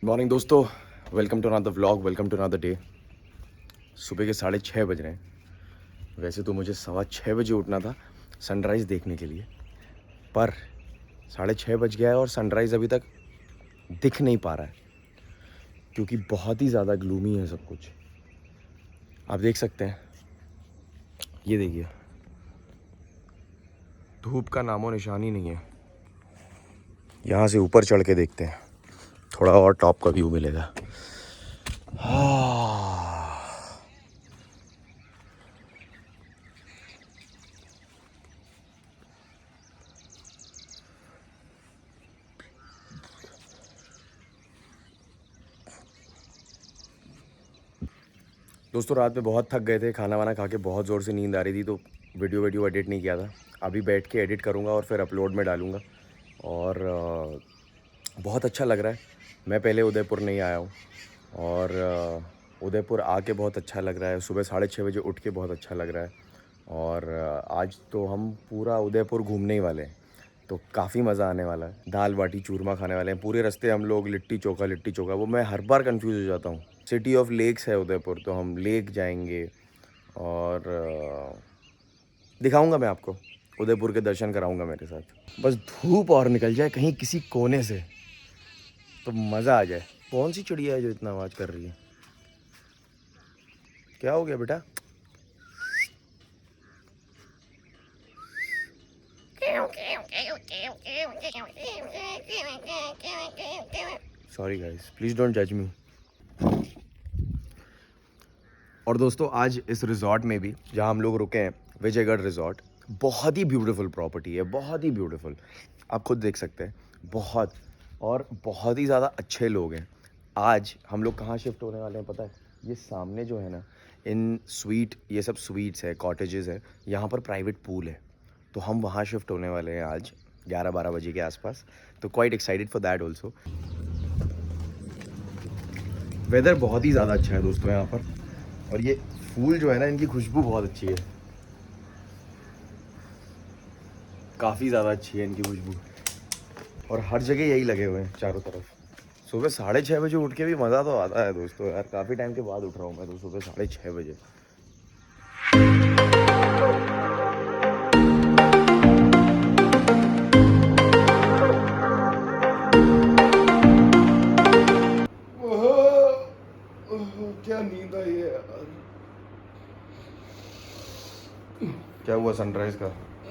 Morning दोस्तों, welcome to another vlog, welcome to another day. सुबह के 6:30 बज रहे हैं। वैसे तो मुझे 6:15 बजे उठना था सनराइज़ देखने के लिए, पर 6:30 बज गया है और सनराइज़ अभी तक दिख नहीं पा रहा है क्योंकि बहुत ही ज़्यादा ग्लूमी है सब कुछ। आप देख सकते हैं, ये देखिए, धूप का नामो निशान ही नहीं है। यहाँ से ऊपर चढ़ के देखते हैं, थोड़ा और टॉप का व्यू मिलेगा। दोस्तों रात में बहुत थक गए थे, खाना वाना खा के बहुत ज़ोर से नींद आ रही थी, तो वीडियो एडिट नहीं किया था। अभी बैठ के एडिट करूँगा और फिर अपलोड में डालूँगा। और बहुत अच्छा लग रहा है। मैं पहले उदयपुर नहीं आया हूँ और उदयपुर आके बहुत अच्छा लग रहा है। सुबह 6:30 बजे उठ के बहुत अच्छा लग रहा है। और आज तो हम पूरा उदयपुर घूमने ही वाले हैं, तो काफ़ी मज़ा आने वाला है। दाल बाटी चूरमा खाने वाले हैं पूरे रास्ते हम लोग। लिट्टी चोखा, वो मैं हर बार कंफ्यूज हो जाता हूँ। सिटी ऑफ लेक्स है उदयपुर, तो हम लेक जाएंगे और दिखाऊंगा मैं आपको, उदयपुर के दर्शन कराऊंगा मेरे साथ। बस धूप और निकल जाए कहीं किसी कोने से तो मज़ा आ जाए। कौन सी चिड़िया है जो इतना आवाज़ कर रही है? क्या हो गया बेटा? सॉरी गाइस, प्लीज़ डोंट जज मी। और दोस्तों आज इस रिज़ॉर्ट में भी जहाँ हम लोग रुके हैं, विजयगढ़ रिज़ॉर्ट, बहुत ही ब्यूटीफुल प्रॉपर्टी है, बहुत ही ब्यूटीफुल। आप खुद देख सकते हैं, बहुत ही ज़्यादा अच्छे लोग हैं। आज हम लोग कहाँ शिफ्ट होने वाले हैं पता है? ये सामने जो है ना, ये सब स्वीट्स है, कॉटेजेस है, यहाँ पर प्राइवेट पूल है, तो हम वहाँ शिफ्ट होने वाले हैं आज 11-12 बजे के आसपास। तो quite excited for that also. Weather बहुत ही ज़्यादा अच्छा है दोस्तों यहाँ पर, और ये फूल जो है ना, इनकी खुशबू बहुत अच्छी है, काफ़ी ज़्यादा अच्छी है इनकी खुशबू। और हर जगह यही लगे हुए हैं चारों तरफ। सुबह 6:30 बजे उठ के भी मज़ा तो आता है दोस्तों यार। काफ़ी टाइम के बाद उठ रहा हूँ मैं तो सुबह 6:30 बजे। क्या नींद आई है यार। क्या हुआ सनराइज का?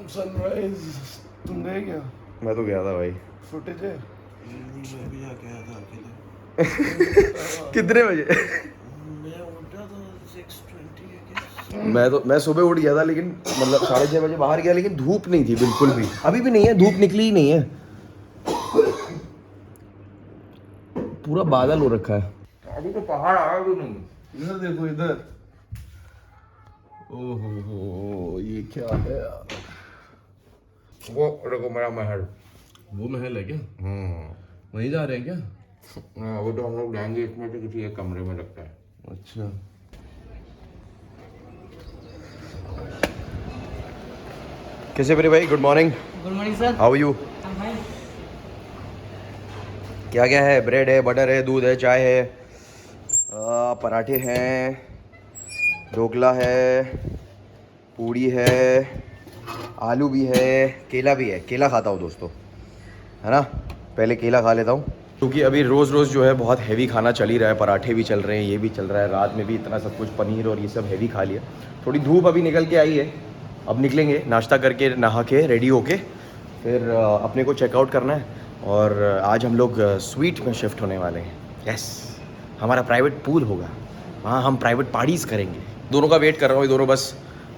सनराइज तुम गए क्या? मैं तो गया था भाई। फुटेज है? मैं भी जाके आया था अकेले। कितने बजे? मैं उठा तो 6:20 मैं सुबह उठ गया था, लेकिन मतलब 6:30 बजे बाहर गया, लेकिन धूप नहीं थी बिल्कुल भी। अभी भी नहीं है, धूप निकली ही नहीं है, पूरा बादल हो रखा है। अभी तो पहाड़ आया भी नहीं। इधर देखो इधर। ओहो ये क्या है यार? वो देखो मेरा महल। वो महल है क्या? वहीं जा रहे हैं क्या? हाँ, वो तो हम लोग जाएंगे, इसमें से किसी एक कमरे में लगता है। अच्छा कैसे मेरे भाई? Good morning. Good morning sir. How are you? क्या क्या है? ब्रेड है, बटर है, दूध है, चाय है, पराठे हैं, ढोकला है, पूड़ी है, आलू भी है, केला भी है। केला खाता हूँ दोस्तों, है ना? पहले केला खा लेता हूँ क्योंकि अभी रोज़ रोज़ जो है बहुत हैवी खाना चल ही रहा है। पराठे भी चल रहे हैं, ये भी चल रहा है, रात में भी इतना सब कुछ पनीर और ये सब हैवी खा लिया। थोड़ी धूप अभी निकल के आई है, अब निकलेंगे नाश्ता करके, नहा के रेडी होके, फिर अपने को चेकआउट करना है। और आज हम लोग स्वीट में शिफ्ट होने वाले हैं। यस, हमारा प्राइवेट पूल होगा, वहाँ हम प्राइवेट पार्टीज़ करेंगे। दोनों का वेट कर रहा हूँ, ये दोनों बस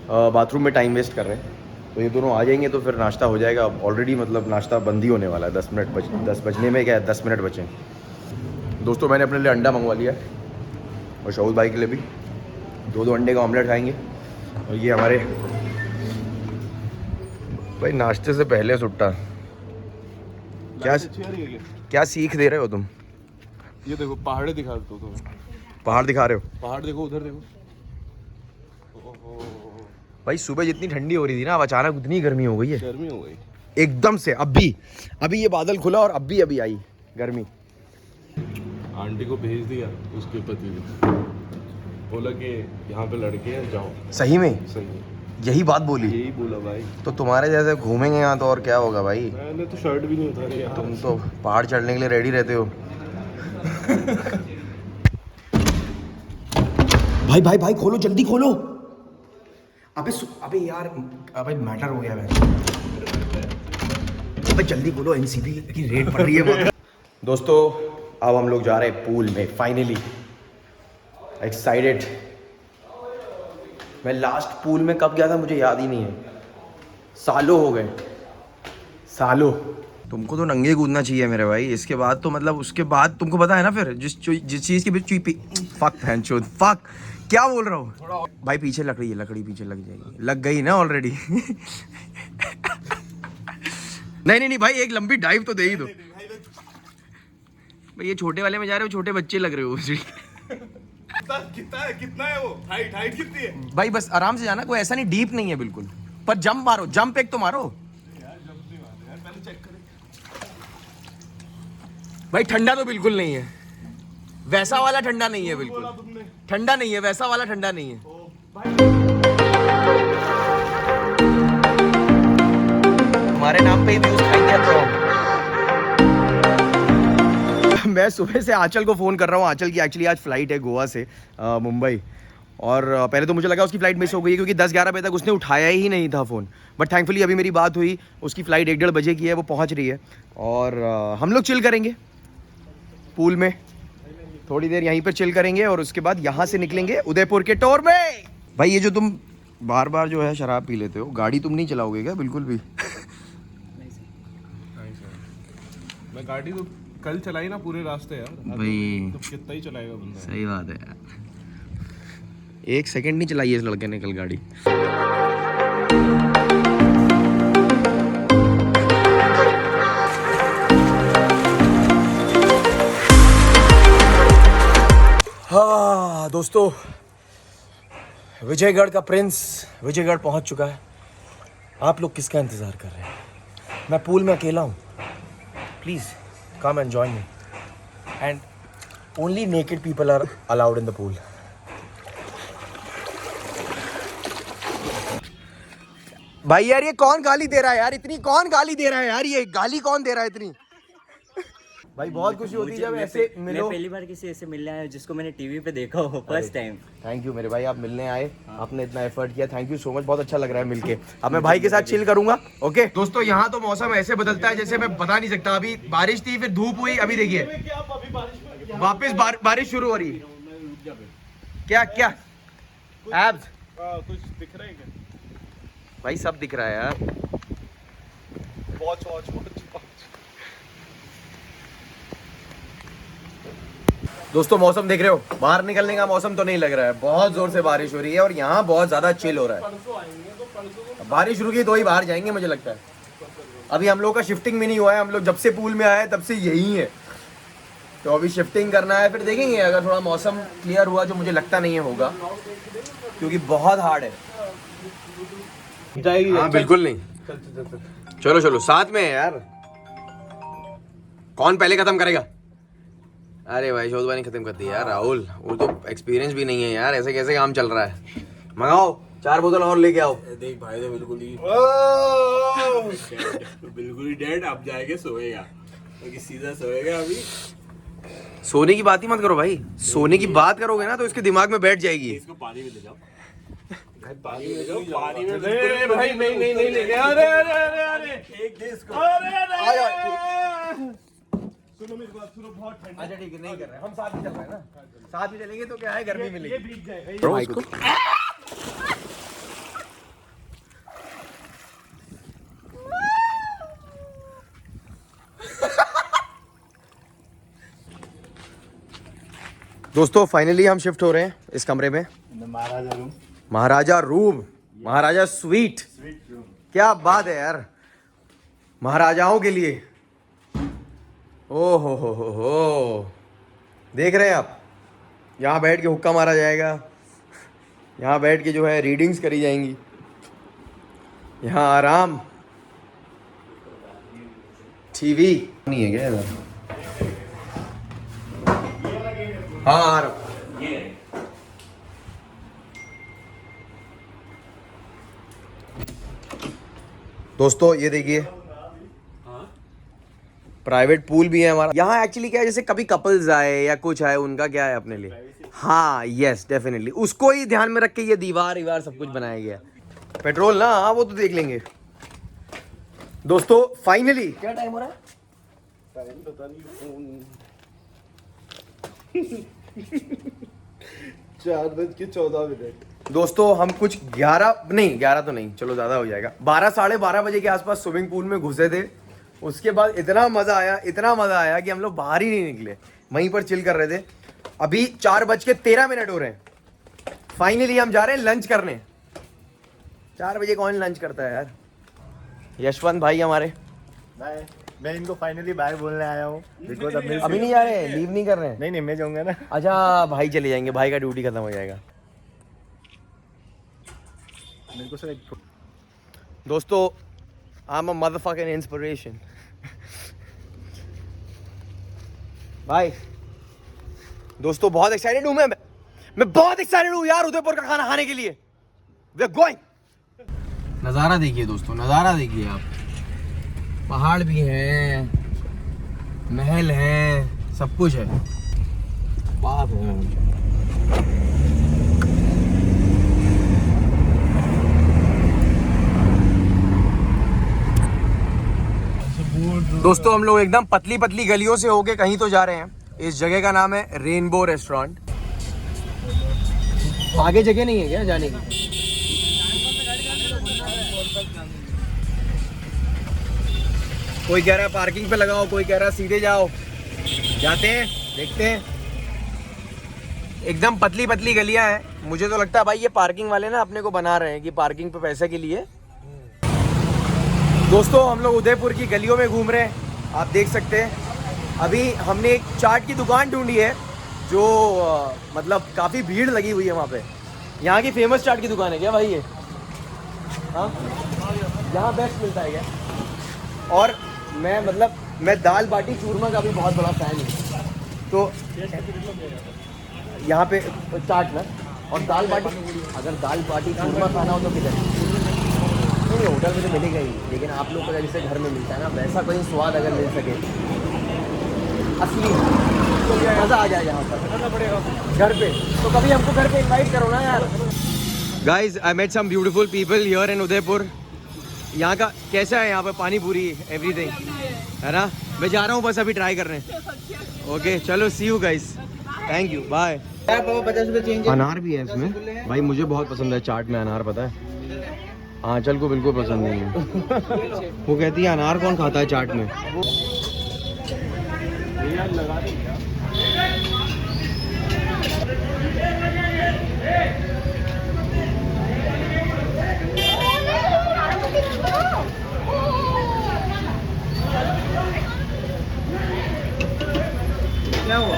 बाथरूम में टाइम वेस्ट कर रहे हैं, तो ये दोनों आ जाएंगे तो फिर नाश्ता हो जाएगा। ऑलरेडी मतलब नाश्ता बंद ही होने वाला है, 10 बजने में क्या है, 10 मिनट बचे हैं। दोस्तों मैंने अपने लिए अंडा मंगवा लिया है और शौद भाई के लिए भी 2 अंडे का ऑमलेट खाएंगे। और ये हमारे भाई नाश्ते से पहले सुट्टा क्या सीख दे रहे हो तुम? ये देखो पहाड़े दिखा दो तुम्हें। पहाड़ दिखा रहे हो? पहाड़ देखो, उधर देखो। भाई सुबह जितनी ठंडी हो रही थी ना, अब अचानक उतनी गर्मी हो गई है गर्मी हो गई एकदम से। अभी ये बादल खुला और अभी आई गर्मी। आंटी को भेज दिया उसके पति ने, बोला कि यहाँ पे लड़के हैं जाओ। सही में सही है, यही बात बोली? यही बोला भाई। तो तुम्हारे जैसे घूमेंगे यहाँ तो और क्या होगा भाई? मैंने तो शर्ट भी नहीं उतारी यार। तुम तो पहाड़ चढ़ने के लिए रेडी रहते हो। भाई भाई भाई खोलो, जल्दी खोलो। अबे यार, अबे मैटर हो गया वैसे। अबे जल्दी खोलो, एनसीबी की रेड पड़ रही है। दोस्तों अब हम लोग जा रहे हैं पूल में, फाइनली एक्साइटेड। मैं लास्ट पूल में कब गया था मुझे याद ही नहीं है, सालों हो गए, सालों। तुमको तो नंगे कूदना चाहिए मेरे भाई, इसके बाद तो मतलब उसके बाद तुमको पता है ना फिर जिस चीज़ की भी फक फैन फक क्या बोल रहा हूँ भाई। पीछे लकड़ी है, लकड़ी पीछे लग जाएगी, लग गई ना ऑलरेडी। नहीं भाई, एक लंबी डाइव तो दे ही दो भाई। ये छोटे वाले में जा रहे हो, छोटे बच्चे लग रहे हो। कितना है वो हाइट कितनी है भाई? बस आराम से जाना, कोई ऐसा नहीं डीप नहीं है बिल्कुल, पर जंप मारो, जंप एक तो मारो यार। जंप नहीं मारो यार, पहले चेक करें भाई। ठंडा तो बिल्कुल नहीं है, वैसा वाला ठंडा नहीं है, बिल्कुल ठंडा नहीं है, वैसा वाला ठंडा नहीं है। तुम्हारे नाम पे ही व्यूज खाएंगे तो। मैं सुबह से आंचल को फ़ोन कर रहा हूँ। आंचल की एक्चुअली आज फ्लाइट है गोवा से मुंबई, और पहले तो मुझे लगा उसकी फ़्लाइट मिस हो गई है क्योंकि 10-11 बजे तक उसने उठाया ही नहीं था फ़ोन। बट थैंकफुली अभी मेरी बात हुई, उसकी फ़्लाइट 1-1:30 बजे की है, वो पहुँच रही है। और हम लोग चिल करेंगे पूल में, थोड़ी देर यहीं पर चिल करेंगे और उसके बाद यहाँ से निकलेंगे उदयपुर के टूर में। भाई ये जो तुम बार बार जो है शराब पी लेते हो, गाड़ी तुम नहीं चलाओगे क्या बिल्कुल भी? मैं गाड़ी तो कल चलाई ना पूरे रास्ते यार भाई तो कितना ही चलाएगा बंदा। सही बात है यार, 1 सेकंड नहीं चलाई है इस लड़के ने कल गाड़ी। हाँ दोस्तों, विजयगढ़ का प्रिंस विजयगढ़ पहुंच चुका है। आप लोग किसका इंतज़ार कर रहे हैं? मैं पूल में अकेला हूँ, please come and join me, and only naked people are allowed in the pool. भाई यार ये कौन गाली दे रहा है यार, इतनी कौन गाली दे रहा है यार, ये गाली कौन दे रहा है इतनी? भाई बहुत खुशी होती है जब ऐसे मिलो। मैं पहली बार किसी ऐसे मिलने आया जिसको मैंने टीवी पे देखा हो, फर्स्ट टाइम। थैंक यू मेरे भाई, आप मिलने आए, आपने इतना एफर्ट किया, थैंक यू सो मच, बहुत अच्छा लग रहा है मिलके। अब मैं भाई के साथ चिल करूंगा। ओके दोस्तों, यहाँ तो मौसम ऐसे बदलता है जैसे मैं बता नहीं सकता। अभी बारिश थी, फिर धूप हुई, अभी देखिए वापस बारिश शुरू हो रही है। क्या क्या एब्स कुछ दिख रहा है क्या भाई? सब दिख रहा है यार। वॉच दोस्तों मौसम देख रहे हो, बाहर निकलने का मौसम तो नहीं लग रहा है, बहुत जोर से बारिश हो रही है और यहाँ बहुत ज्यादा चिल हो रहा है। बारिश रुकी तो ही बाहर जाएंगे मुझे लगता है। अभी हम लोग का शिफ्टिंग भी नहीं हुआ है, हम लोग जब से पूल में आए तब से यही है, तो अभी शिफ्टिंग करना है, फिर देखेंगे अगर थोड़ा मौसम क्लियर हुआ, जो मुझे लगता नहीं है होगा क्योंकि बहुत हार्ड है। जाएगी। हाँ बिल्कुल नहीं, चलो चलो साथ में है यार। कौन पहले खत्म करेगा? अरे भाई शोधवा नहीं खत्म कर दी यार राहुल, वो तो एक्सपीरियंस भी नहीं है यार, ऐसे कैसे काम चल रहा है? मंगाओ 4 बोतल और लेके आओ। देख भाई तो बिल्कुल ही डेड। अब जाएंगे सोएगा, क्योंकि सीधा सोएगा अभी। सोने की बात ही मत करो भाई, सोने की बात करोगे ना तो इसके दिमाग में बैठ जाएगी। इसको पानी में ले जाओ, पानी में ले जाओ, पानी में नहीं भाई, नहीं ले गया। अरे एक दे इसको। अरे सुनो मेरी बात, सुनो, बहुत ठंडा। अच्छा ठीक है, नहीं कर रहे, हम साथ ही चल रहे हैं ना, साथ ही चलेंगे तो क्या है, गर्मी मिलेगी। ये भीग जाएगा भाई को दोस्तों फाइनली हम शिफ्ट हो रहे हैं इस कमरे में, महाराजा रूम, महाराजा स्वीट। क्या बात है यार, महाराजाओं के लिए। ओ हो, देख रहे हैं आप, यहाँ बैठ के हुक्का मारा जाएगा, यहाँ बैठ के जो है रीडिंग्स करी जाएंगी, यहाँ आराम, टीवी नहीं है क्या इधर? हाँ आ रहा हूँ। ये दोस्तों ये देखिए, प्राइवेट पूल भी है हमारा यहाँ। एक्चुअली क्या है, जैसे कभी कपल्स आए या कुछ आए, उनका क्या है अपने लिए। हाँ यस डेफिनेटली, उसको ही ध्यान में रख के ये दीवार सब कुछ बनाया गया। पेट्रोल ना, हाँ वो तो देख लेंगे। दोस्तों फाइनली क्या टाइम हो रहा है? टाइम पता नहीं, 4:14। दोस्तों हम कुछ 11 तो नहीं, चलो ज़्यादा हो जाएगा, 12 साढ़े 12 बजे के आसपास स्विमिंग पूल में घुसे थे। उसके बाद इतना मज़ा आया कि हम लोग बाहर ही नहीं निकले, वहीं पर चिल कर रहे थे। अभी 4:13 हो रहे हैं। फाइनली हम जा रहे हैं लंच करने। 4 बजे कौन लंच करता है यार। यशवंत भाई हमारे बाय। मैं इनको फाइनली बाय बोलने आया हूँ। अभी नहीं जा रहे, लीव नहीं कर रहे हैं। नहीं मैं जाऊंगा ना। अच्छा भाई चले जाएंगे, भाई का ड्यूटी खत्म हो जाएगा। मेरे को सर दोस्तों I am a motherfucking inspiration. भाई दोस्तों बहुत एक्साइटेड हूँ मैं बहुत एक्साइटेड हूँ यार, उदयपुर का खाना खाने के लिए। We are going. नज़ारा देखिए दोस्तों, नज़ारा देखिए आप। पहाड़ भी हैं, महल हैं, सब कुछ है। बाप है। दोस्तों हम लोग एकदम पतली पतली गलियों से होके कहीं तो जा रहे हैं। इस जगह का नाम है रेनबो रेस्टोरेंट। आगे जगह नहीं है क्या जाने की? कोई कह रहा है पार्किंग पे लगाओ, कोई कह रहा है सीधे जाओ। जाते हैं, देखते हैं। एकदम पतली पतली गलियां हैं। मुझे तो लगता है भाई ये पार्किंग वाले ना अपने को बना रहे हैं कि पार्किंग पे पैसे के लिए। दोस्तों हम लोग उदयपुर की गलियों में घूम रहे हैं, आप देख सकते हैं। अभी हमने एक चाट की दुकान ढूंढी है जो मतलब काफ़ी भीड़ लगी हुई है वहाँ पे। यहाँ की फेमस चाट की दुकान है क्या भाई ये? हाँ, यहाँ बेस्ट मिलता है क्या? और मैं दाल बाटी चूरमा का भी बहुत बड़ा फ़ैन हूँ। तो यहाँ पे चाट ना, और दाल बाटी, अगर दाल बाटी चूरमा खाना हो तो किधर? नहीं होटल में तो मिलेगा ही, लेकिन आप लोग को जैसे घर में मिलता है ना, वैसा कोई स्वाद अगर मिल सके असली तो मज़ा आ जाए यहाँ पर घर पे। तो कभी हमको घर पे इनवाइट करो ना यार। Guys I met some beautiful people here in Udaipur. यहाँ का कैसा है? यहाँ पे पानी पूरी एवरीथिंग है ना। मैं जा रहा हूँ बस अभी ट्राई करने। ओके चलो see you guys, thank you bye. अनार भी है इसमें भाई, मुझे बहुत पसंद है चाट में अनार, पता है आंचल को बिल्कुल पसंद नहीं है। वो कहती है अनार कौन खाता है चाट में। क्या हुआ?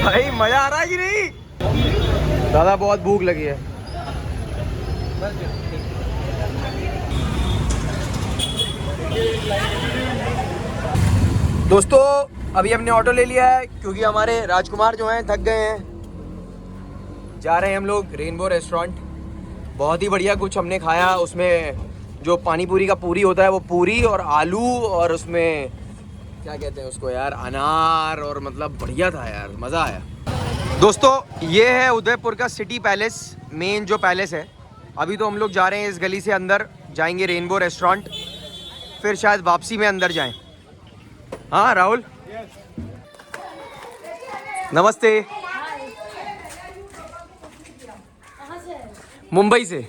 भाई मजा आ रहा है कि नहीं? दादा बहुत भूख लगी है। दोस्तों अभी हमने ऑटो ले लिया है क्योंकि हमारे राजकुमार जो हैं थक गए हैं। जा रहे हैं हम लोग रेनबो रेस्टोरेंट। बहुत ही बढ़िया कुछ हमने खाया, उसमें जो पानी पूरी का पूरी होता है वो पूरी और आलू और उसमें क्या कहते हैं उसको यार, अनार, और मतलब बढ़िया था यार, मज़ा आया। दोस्तों ये है उदयपुर का सिटी पैलेस, मेन जो पैलेस है। अभी तो हम लोग जा रहे हैं इस गली से अंदर, जाएंगे रेनबो रेस्टोरेंट, फिर शायद वापसी में अंदर जाएं। हाँ राहुल नमस्ते। मुंबई से।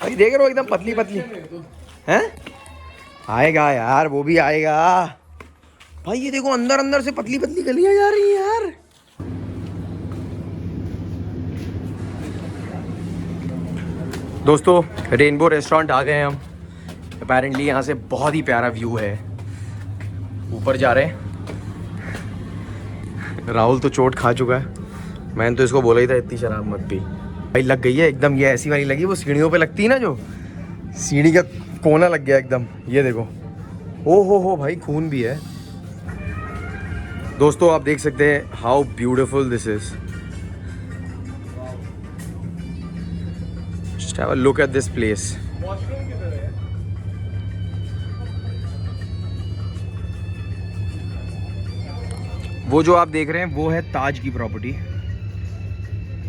अभी देख रहे हो एकदम पतली पतली हैं। आएगा यार, वो भी आएगा भाई। ये देखो अंदर अंदर से पतली पतली गलियां जा रही हैं यार। दोस्तों रेनबो रेस्टोरेंट आ गए हैं हम। अपेरेंटली यहाँ से बहुत ही प्यारा व्यू है। ऊपर जा रहे हैं। राहुल तो चोट खा चुका है। मैंने तो इसको बोला ही था इतनी शराब मत पी। भाई लग गई है एकदम, ये ऐसी वाली लगी वो सीढ़ियों पे लगती है ना, जो सीढ़ी का कोना लग गया एकदम। ये देखो, ओ हो भाई खून भी है। दोस्तों आप देख सकते हैं how beautiful this is. Just have a look at this place. वो जो आप देख रहे हैं वो है ताज की प्रॉपर्टी,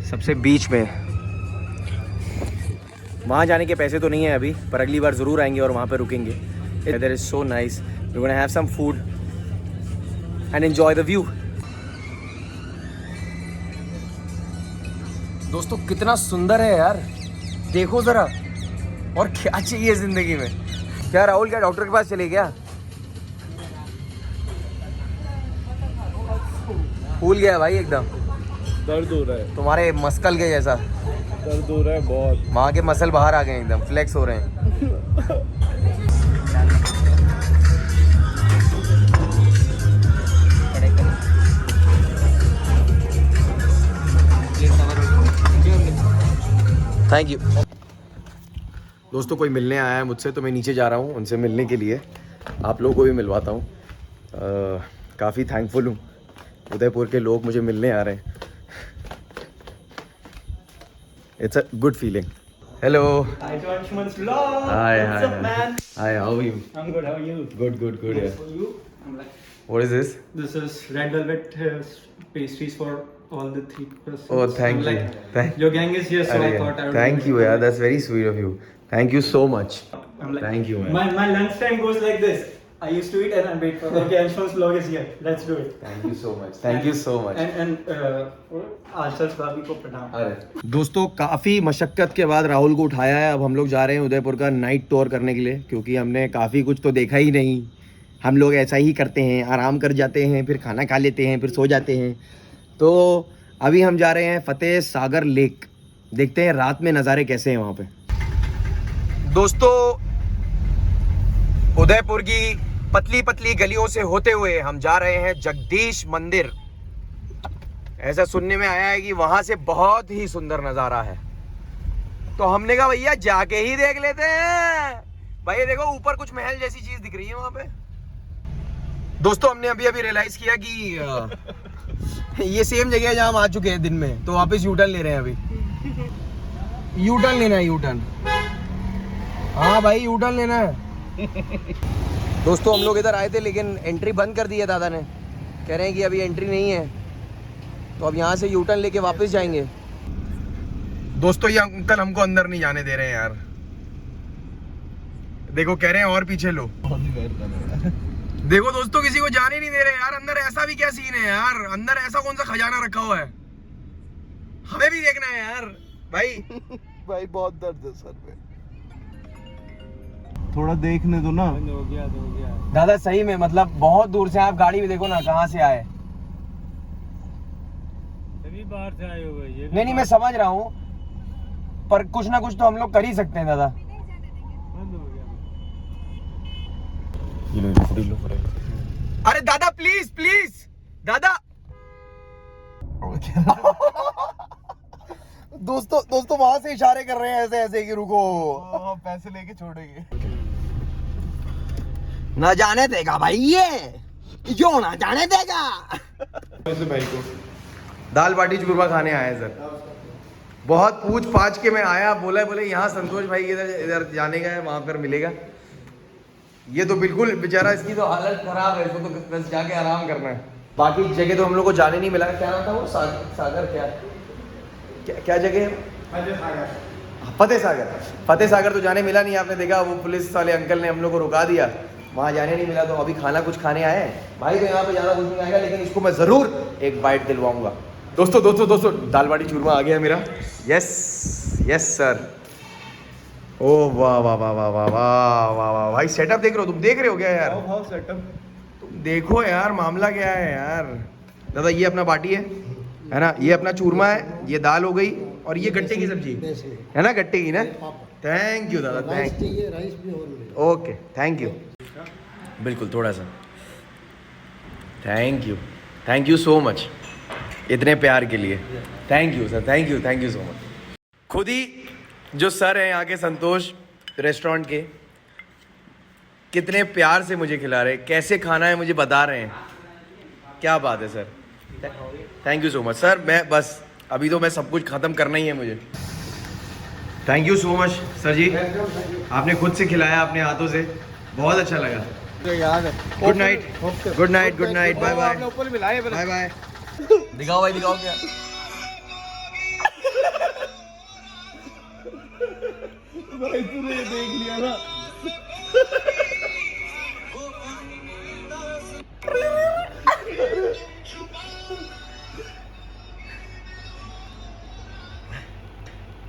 सबसे बीच में। वहाँ जाने के पैसे तो नहीं है अभी, पर अगली बार ज़रूर आएंगे और वहाँ पे रुकेंगे। Weather is so nice, we gonna have some food and enjoy the view. दोस्तों कितना सुंदर है यार, देखो ज़रा। और क्या चाहिए ज़िंदगी में। क्या राहुल, क्या डॉक्टर के पास चले गया? फूल गया भाई एकदम, दर्द हो रहा है, तुम्हारे मस्कल के जैसा दर्द हो रहा है बहुत। वहाँ के मसल बाहर आ गए एकदम, फ्लेक्स हो रहे हैं। Thank you. दोस्तों कोई मिलने आया है मुझसे, तो मैं नीचे जा रहा हूँ उनसे मिलने के लिए। आप लोगों को भी मिलवाता हूँ। काफ़ी थैंकफुल हूँ, उदयपुर के लोग मुझे मिलने आ रहे हैं। It's a good feeling. Hello. Hi to Anshuman's vlog. Hi, What's up, man? Hi, how are you? I'm good. How are you? Good, yeah. For you, I'm like, What is this? this is red velvet pastries for all the 3 persons. Oh, thank I'm you. Like, your gang is here, so I Arey, thought I would. thank you, yeah. That's very sweet of you. Thank you so much. I'm like, Thank you, man. My lunch time goes like this. I used to eat and I wait for. Okay, Anshuman's vlog is here. Let's do it. Thank you so much. Thank you so much. And आशर्ष भाभी को प्रणाम। अरे दोस्तों काफ़ी मशक्क़त के बाद राहुल को उठाया है। अब हम लोग जा रहे हैं उदयपुर का नाइट टूर करने के लिए, क्योंकि हमने काफ़ी कुछ तो देखा ही नहीं। हम लोग ऐसा ही करते हैं, आराम कर जाते हैं, फिर खाना खा लेते हैं, फिर सो जाते हैं। तो अभी हम जा रहे हैं फतेह सागर लेक, देखते हैं रात में नज़ारे कैसे हैं वहाँ पे। दोस्तों उदयपुर की पतली पतली गलियों से होते हुए हम जा रहे हैं जगदीश मंदिर। ऐसा सुनने में आया है कि वहां से बहुत ही सुंदर नज़ारा है, तो हमने कहा भैया जाके ही देख लेते हैं। भाई देखो ऊपर कुछ महल जैसी चीज दिख रही है वहां पे। दोस्तों हमने अभी अभी रियलाइज किया कि ये सेम जगह है जहां हम आ चुके हैं दिन में, तो वापस यू टर्न ले रहे हैं। अभी यू टर्न लेना है, यू टर्न। हाँ भाई यू टर्न लेना है। दोस्तों हम लोग इधर आए थे लेकिन एंट्री बंद कर दी है दादा ने, कह रहे हैं कि अभी एंट्री नहीं है, तो अब यहाँ से यू टर्न लेके वापस जाएंगे। दोस्तों ये अंकल हमको अंदर नहीं जाने दे रहे हैं यार, देखो कह रहे हैं और पीछे लो। देखो दोस्तों किसी को जाने नहीं दे रहे यार अंदर। ऐसा भी क्या सीन है यार, अंदर ऐसा कौन सा खजाना रखा हुआ है, हमें भी देखना है यार भाई। भाई बहुत दर्द है सर में, थोड़ा देखने दो ना। हो गया। दादा सही में मतलब बहुत दूर से आप गाड़ी में देखो ना कहाँ से आए। सभी बाहर से आए हुए ये। नहीं मैं समझ रहा हूँ, पर कुछ ना कुछ तो हम लोग कर ही सकते हैं दादा। बंद हो गया। अरे दादा प्लीज प्लीज दादा। दोस्तों वहां से इशारे कर रहे हैं ऐसे ऐसे कि रुको। पैसे लेके छोड़ेंगे। ना जाने देगा भाई ये, क्यों ना जाने देगा। भाई को दाल बाटी चूरमा खाने आए सर। बहुत पूछ पाछ के मैं आया, बोले यहाँ संतोष भाई इधर जाने का है, वहां पर मिलेगा। ये तो बिल्कुल बेचारा, इसकी तो हालत खराब है, इसको तो बस जाके आराम करना है। बाकी जगह तो हम लोग को जाने नहीं मिला। क्या नाम था वो, सागर क्या जगह है? फतेह सागर तो जाने मिला नहीं। आपने देखा वो पुलिस वाले अंकल ने हम लोग को रुका दिया, वहाँ जाने नहीं मिला। तो अभी खाना कुछ खाने आए हैं भाई, तो यहाँ पे ज़्यादा कुछ नहीं आएगा, लेकिन इसको मैं ज़रूर एक बाइट दिलवाऊंगा। दोस्तों दाल बाटी चूरमा आ गया मेरा। Yes sir. ओ वाह वाह वाह वाह वाह वाह वाह वाह भाई, सेटअप देख रहे हो तुम? देख रहे हो क्या यार? हाँ सेटअप तुम देखो यार मामला क्या है यार। दादा ये अपना बाटी है ना, ये अपना चूरमा है, ये दाल हो गई, और ये गट्टे की सब्जी है ना, गट्टे की ना। थैंक यू दादा, राइस थैंक चाहिए, राइस भी और मिलेगा। Okay, thank you. बिल्कुल, थोड़ा सा। थैंक यू सो मच इतने प्यार के लिए। Thank you sir, thank you so much. खुद ही जो सर हैं यहाँ के, संतोष रेस्टोरेंट के, कितने प्यार से मुझे खिला रहे हैं, कैसे खाना है मुझे बता रहे हैं। क्या बात है sir, thank you so much sir. मैं बस अभी तो मैं सब कुछ ख़त्म करना ही है मुझे। Thank you so much sir ji, आपने खुद से खिलाया अपने हाथों से, बहुत अच्छा लगा। याद है। Good night, good night, good night, bye bye, आपने ऊपर मिलाए बाय बाय। दिखाओ भाई, दिखाओ क्या। भाई तूने ये देख लिया ना।